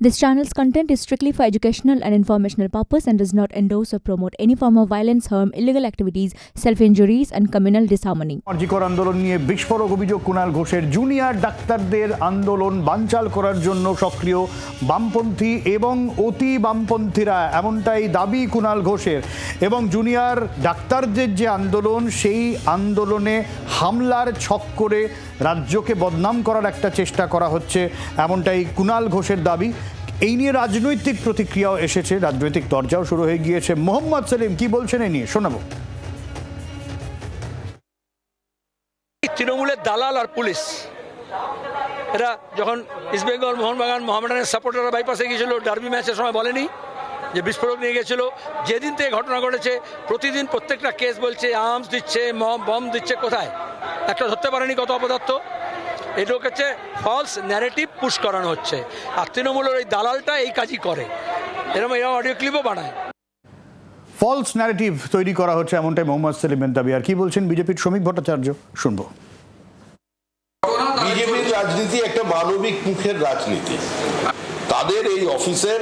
This channel's content is strictly for educational and informational purpose and does not endorse or promote any form of violence, harm, illegal activities, self-injuries and communal disharmony. RG Kar আন্দোলন নিয়ে বিস্ফোরক অভিযোগ কুণাল ঘোষের। Junior ডাক্তারদের আন্দোলন বানচাল করার জন্য সক্রিয় বামপন্থী এবং অতি বামপন্থীরা, এমনটাই দাবি কুণাল ঘোষের। এবং জুনিয়র ডাক্তারদের যে আন্দোলন, সেই আন্দোলনে হামলার ছক করে রাজ্যকে বদনাম করার একটা চেষ্টা করা হচ্ছে, এমনটাই কুণাল ঘোষের দাবি। এই নিয়ে রাজনৈতিক প্রতিক্রিয়াও এসেছে, রাজনৈতিক দরজাও শুরু হয়ে গিয়েছে। মোহাম্মদ সেলিম কি বলছেন এই নিয়ে শোনাবো। তৃণমূলের দালাল আর পুলিশ এরা যখন ইস্টবেঙ্গল মোহামেডানের সাপোর্টাররা বাইপাসে গিয়েছিল ডার্বি ম্যাচের সময় বলেনি যে বিস্ফোরক নিয়ে গেছিল। যেদিন থেকে ঘটনা ঘটেছে প্রতিদিন প্রত্যেকটা কেস বলছে আর্মস দিচ্ছে, বম দিচ্ছে। কোথায় একটা ধরতে পারেনি কত অপদার্থ। এটা হচ্ছে ফলস ন্যারেটিভ পুশ করানো হচ্ছে, আর তৃণমূলের ওই দালালটা এই কাজই করে। এরকম অডিও ক্লিপও বানায়। ফলস ন্যারেটিভ তৈরি করা হচ্ছে, এমনটাই মোহাম্মদ সেলিমের দাবি। আর কি বলছেন বিজেপির শ্রমিক ভট্টাচার্য, শুনবো। বিজেপির রাজনীতি একটা মানবিক মুখের রাজনীতি। তাদের এই অফিসের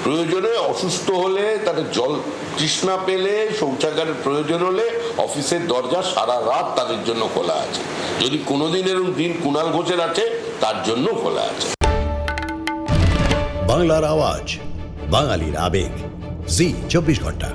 প্রয়োজনে অসুস্থ হলে, তাদের জল তৃষ্ণা পেলে, শৌচাগারের প্রয়োজন হলে অফিসের দরজা সারা রাত তাদের জন্য খোলা আছে। যদি কোনোদিনের দিন কুণাল ঘোষের আছে, তার জন্য খোলা আছে। বাংলার আওয়াজ, বাঙালির আবেগ, জি 24 ঘন্টা।